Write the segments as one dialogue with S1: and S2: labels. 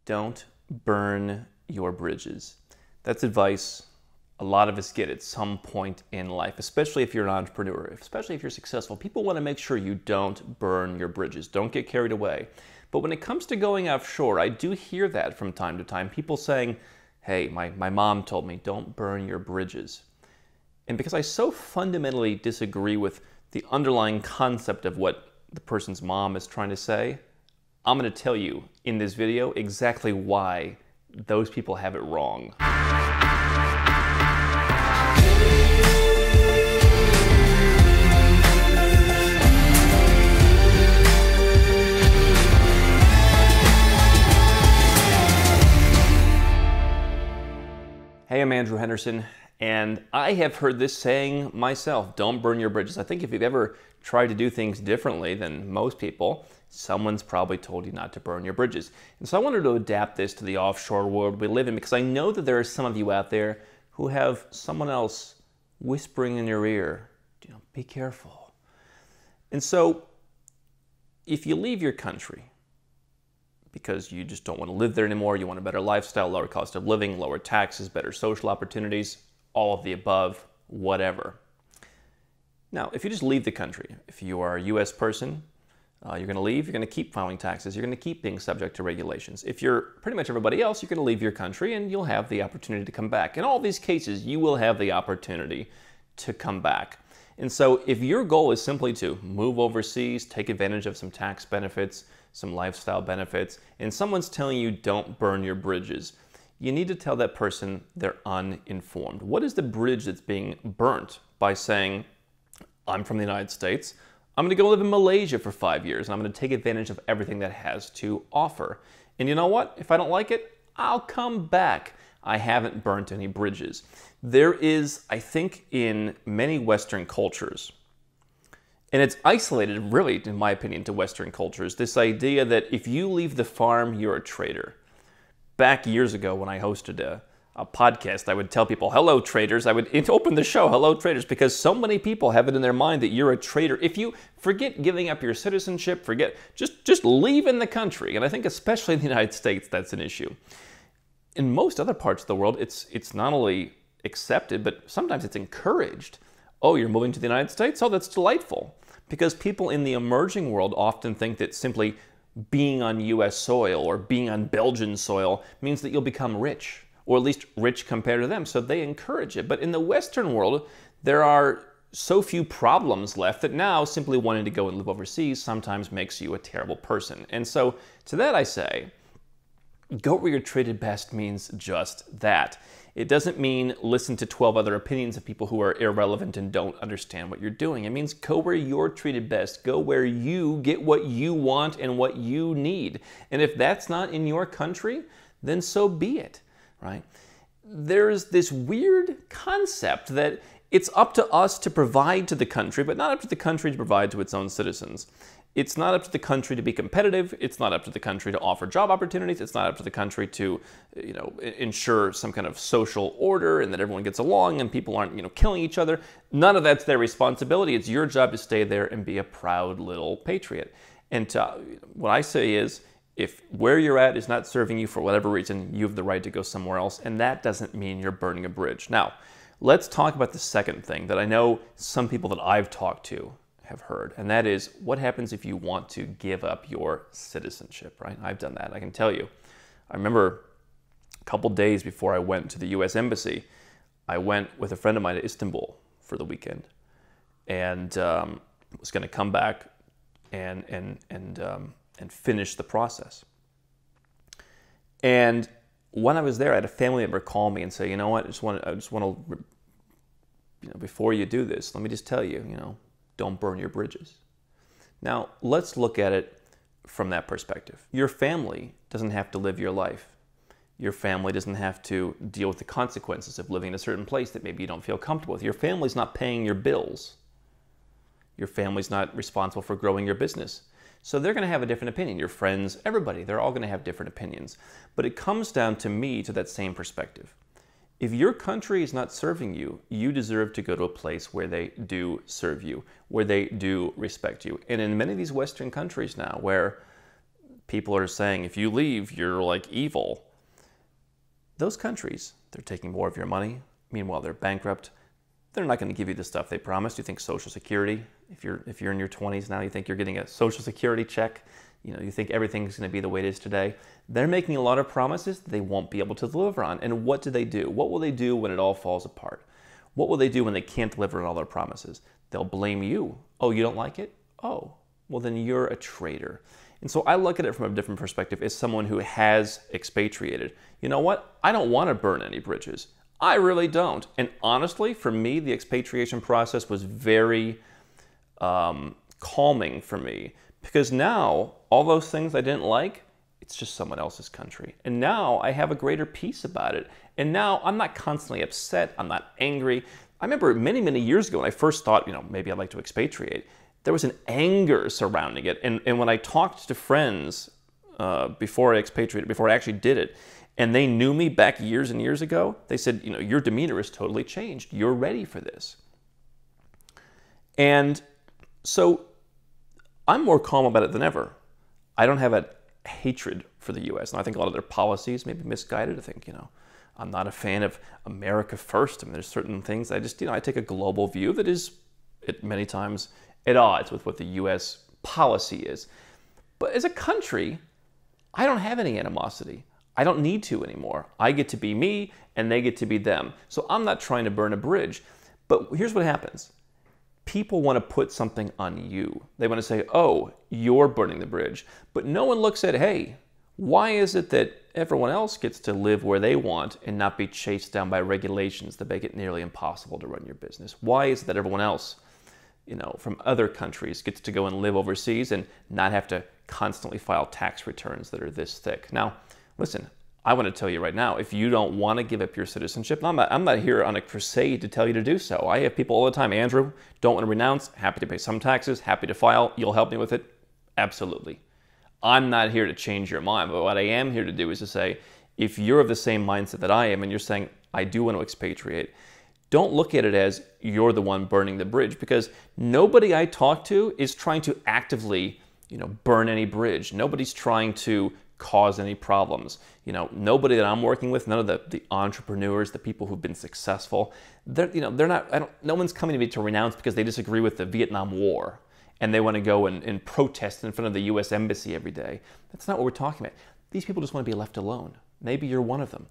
S1: don't burn your bridges. That's advice a lot of us get at some point in life, especially if you're an entrepreneur, especially if you're successful. People want to make sure you don't burn your bridges. Don't get carried away. But when it comes to going offshore, I do hear that from time to time. People saying, hey, my mom told me, don't burn your bridges. And because I so fundamentally disagree with the underlying concept of what the person's mom is trying to say, I'm going to tell you in this video exactly why those people have it wrong. Hey, I'm Andrew Henderson, and I have heard this saying myself, don't burn your bridges. I think if you've ever tried to do things differently than most people, someone's probably told you not to burn your bridges. And so I wanted to adapt this to the offshore world we live in, because I know that there are some of you out there who have someone else whispering in your ear, be careful. And so if you leave your country, because you just don't want to live there anymore, you want a better lifestyle, lower cost of living, lower taxes, better social opportunities, all of the above, whatever. Now, if you just leave the country, if you are a U.S. person, you're going to leave, you're going to keep filing taxes, you're going to keep being subject to regulations. If you're pretty much everybody else, you're going to leave your country and you'll have the opportunity to come back. In all these cases, you will have the opportunity to come back. And so if your goal is simply to move overseas, take advantage of some tax benefits, some lifestyle benefits, and someone's telling you don't burn your bridges, you need to tell that person they're uninformed. What is the bridge that's being burnt by saying, I'm from the United States, I'm going to go live in Malaysia for 5 years, and I'm going to take advantage of everything that has to offer. And you know what? If I don't like it, I'll come back. I haven't burnt any bridges. There is, I think, in many Western cultures, and it's isolated, really, in my opinion, to Western cultures, this idea that if you leave the farm, you're a traitor. Back years ago when I hosted a podcast, I would tell people, hello, traitors. I would open the show, hello, traitors, because so many people have it in their mind that you're a traitor. If you forget giving up your citizenship, just leave in the country. And I think especially in the United States, that's an issue. In most other parts of the world, it's not only accepted, but sometimes it's encouraged. Oh, you're moving to the United States? Oh, that's delightful. Because people in the emerging world often think that simply being on US soil or being on Belgian soil means that you'll become rich, or at least rich compared to them, so they encourage it. But in the Western world, there are so few problems left that now simply wanting to go and live overseas sometimes makes you a terrible person. And so to that I say, go where you're treated best means just that. It doesn't mean listen to 12 other opinions of people who are irrelevant and don't understand what you're doing. It means go where you're treated best. Go where you get what you want and what you need. And if that's not in your country, then so be it, right? There's this weird concept that it's up to us to provide to the country, but not up to the country to provide to its own citizens. It's not up to the country to be competitive. It's not up to the country to offer job opportunities. It's not up to the country to, ensure some kind of social order and that everyone gets along and people aren't, killing each other. None of that's their responsibility. It's your job to stay there and be a proud little patriot. And what I say is, if where you're at is not serving you for whatever reason, you have the right to go somewhere else. And that doesn't mean you're burning a bridge. Now, let's talk about the second thing that I know some people that I've talked to have heard, and that is what happens if you want to give up your citizenship, right? I've done that, I can tell you. I remember a couple days before I went to the U.S. Embassy, I went with a friend of mine to Istanbul for the weekend, and was going to come back and finish the process. And when I was there, I had a family member call me and say, you know what, I just want to, before you do this, let me just tell you, don't burn your bridges. Now, let's look at it from that perspective. Your family doesn't have to live your life. Your family doesn't have to deal with the consequences of living in a certain place that maybe you don't feel comfortable with. Your family's not paying your bills. Your family's not responsible for growing your business. So they're going to have a different opinion. Your friends, everybody, they're all going to have different opinions. But it comes down to me to that same perspective. If your country is not serving you, you deserve to go to a place where they do serve you, where they do respect you. And in many of these Western countries now, where people are saying, if you leave, you're like evil. Those countries, they're taking more of your money. Meanwhile, they're bankrupt. They're not going to give you the stuff they promised. You think Social Security, if you're in your 20s now, you think you're getting a Social Security check. You think everything's going to be the way it is today. They're making a lot of promises they won't be able to deliver on. And what do they do? What will they do when it all falls apart? What will they do when they can't deliver on all their promises? They'll blame you. Oh, you don't like it? Oh, well then you're a traitor. And so I look at it from a different perspective as someone who has expatriated. You know what? I don't want to burn any bridges. I really don't. And honestly, for me, the expatriation process was very calming for me, because now all those things I didn't like, it's just someone else's country. And now I have a greater peace about it. And now I'm not constantly upset. I'm not angry. I remember many, many years ago when I first thought, maybe I'd like to expatriate, there was an anger surrounding it. And when I talked to friends before I expatriated, before I actually did it, and they knew me back years and years ago, they said, your demeanor has totally changed. You're ready for this. And so I'm more calm about it than ever. I don't have a hatred for the U.S. And I think a lot of their policies may be misguided. I think, I'm not a fan of America first. I mean, there's certain things I just, I take a global view that is many times at odds with what the U.S. policy is. But as a country, I don't have any animosity. I don't need to anymore. I get to be me and they get to be them. So I'm not trying to burn a bridge. But here's what happens. People want to put something on you. They want to say, oh, you're burning the bridge. But no one looks at, hey, why is it that everyone else gets to live where they want and not be chased down by regulations that make it nearly impossible to run your business? Why is it that everyone else, from other countries gets to go and live overseas and not have to constantly file tax returns that are this thick? Now, listen, I want to tell you right now, if you don't want to give up your citizenship, I'm not here on a crusade to tell you to do so. I have people all the time, Andrew, don't want to renounce, happy to pay some taxes, happy to file, you'll help me with it? Absolutely. I'm not here to change your mind, but what I am here to do is to say, if you're of the same mindset that I am and you're saying, I do want to expatriate, don't look at it as you're the one burning the bridge, because nobody I talk to is trying to actively, burn any bridge. Nobody's trying to cause any problems. Nobody that I'm working with, none of the entrepreneurs, the people who've been successful, they're not, no one's coming to me to renounce because they disagree with the Vietnam War and they want to go and protest in front of the U.S. Embassy every day. That's not what we're talking about. These people just want to be left alone. Maybe you're one of them.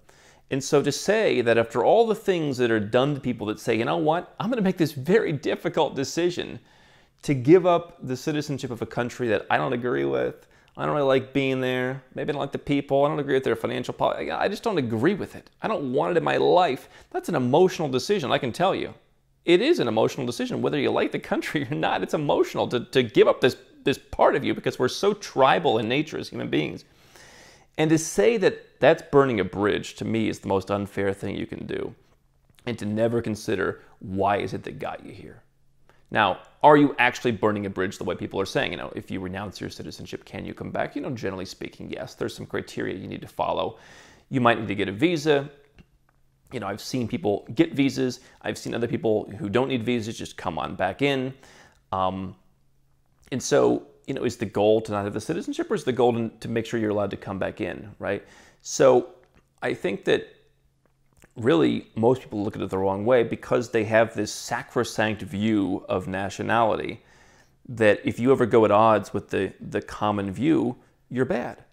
S1: And so to say that after all the things that are done to people that say, you know what, I'm going to make this very difficult decision to give up the citizenship of a country that I don't agree with, I don't really like being there, maybe I don't like the people, I don't agree with their financial policy, I just don't agree with it. I don't want it in my life. That's an emotional decision, I can tell you. It is an emotional decision, whether you like the country or not. It's emotional to give up this part of you because we're so tribal in nature as human beings. And to say that that's burning a bridge, to me, is the most unfair thing you can do. And to never consider, why is it that got you here? Now, are you actually burning a bridge the way people are saying? If you renounce your citizenship, can you come back? Generally speaking, yes. There's some criteria you need to follow. You might need to get a visa. I've seen people get visas. I've seen other people who don't need visas just come on back in. And so, is the goal to not have the citizenship, or is the goal to make sure you're allowed to come back in, right? So I think that really most people look at it the wrong way because they have this sacrosanct view of nationality that if you ever go at odds with the common view, you're bad.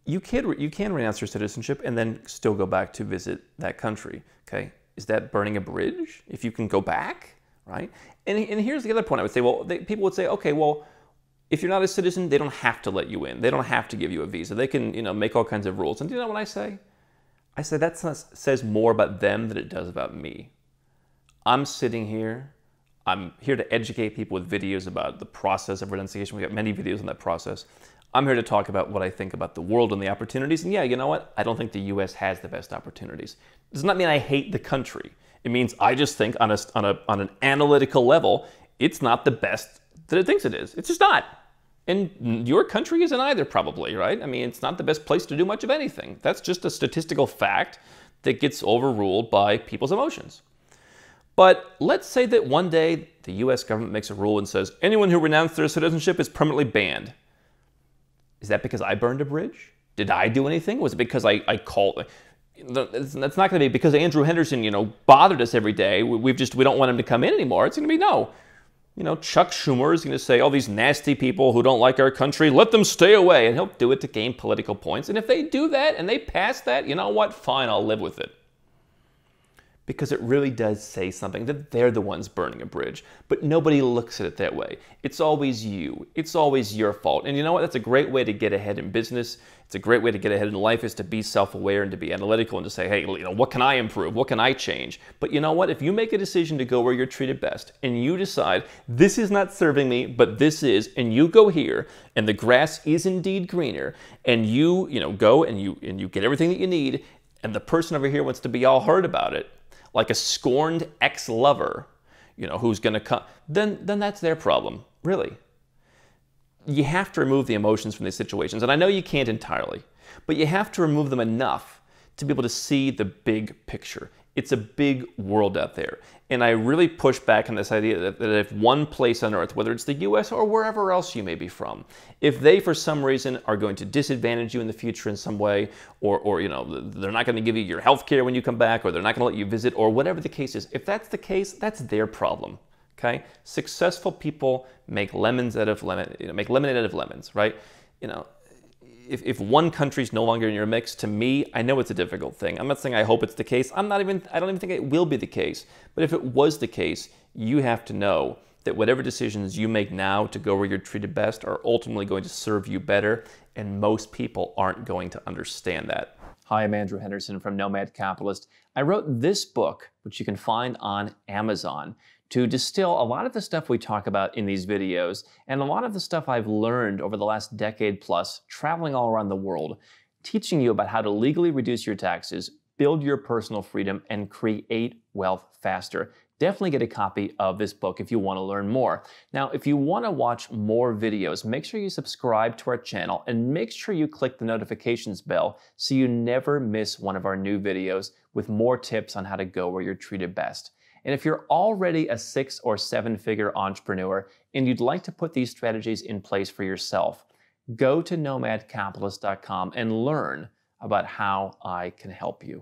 S1: You can renounce your citizenship and then still go back to visit that country, okay? Is that burning a bridge if you can go back, right? And here's the other point I would say, people would say, okay, well, if you're not a citizen, they don't have to let you in. They don't have to give you a visa. They can, make all kinds of rules. And do you know what I say? I say that says more about them than it does about me. I'm sitting here. I'm here to educate people with videos about the process of renunciation. We got many videos on that process. I'm here to talk about what I think about the world and the opportunities. And yeah, you know what? I don't think the U.S. has the best opportunities. It does not mean I hate the country. It means I just think on an analytical level, it's not the best that it thinks it is. It's just not. And your country isn't either, probably, right? I mean, it's not the best place to do much of anything. That's just a statistical fact that gets overruled by people's emotions. But let's say that one day the U.S. government makes a rule and says anyone who renounced their citizenship is permanently banned. Is that because I burned a bridge? Did I do anything? Was it because I called? That's not going to be because Andrew Henderson, bothered us every day. We don't want him to come in anymore. It's going to be no. Chuck Schumer is going to say, all these nasty people who don't like our country, let them stay away. And he'll do it to gain political points. And if they do that and they pass that, you know what? Fine, I'll live with it. Because it really does say something that they're the ones burning a bridge. But nobody looks at it that way. It's always you. It's always your fault. And you know what? That's a great way to get ahead in business. It's a great way to get ahead in life, is to be self-aware and to be analytical and to say, hey, what can I improve? What can I change? But you know what? If you make a decision to go where you're treated best and you decide this is not serving me, but this is, and you go here and the grass is indeed greener, and you go and you get everything that you need, and the person over here wants to be all hurt about it, like a scorned ex-lover, who's going to come, then that's their problem, really. You have to remove the emotions from these situations. And I know you can't entirely, but you have to remove them enough to be able to see the big picture. It's a big world out there. And I really push back on this idea that if one place on earth, whether it's the US or wherever else you may be from, if they for some reason are going to disadvantage you in the future in some way, or they're not going to give you your health care when you come back, or they're not going to let you visit, or whatever the case is, if that's the case, that's their problem. Okay? Successful people make lemonade out of lemons, right? If one country's no longer in your mix, to me, I know it's a difficult thing. I'm not saying I hope it's the case. I don't even think it will be the case. But if it was the case, you have to know that whatever decisions you make now to go where you're treated best are ultimately going to serve you better, and most people aren't going to understand that. Hi, I'm Andrew Henderson from Nomad Capitalist. I wrote this book, which you can find on Amazon, to distill a lot of the stuff we talk about in these videos and a lot of the stuff I've learned over the last decade plus traveling all around the world, teaching you about how to legally reduce your taxes, build your personal freedom, and create wealth faster. Definitely get a copy of this book if you want to learn more. Now, if you want to watch more videos, make sure you subscribe to our channel and make sure you click the notifications bell so you never miss one of our new videos with more tips on how to go where you're treated best. And if you're already a 6- or 7-figure entrepreneur and you'd like to put these strategies in place for yourself, go to nomadcapitalist.com and learn about how I can help you.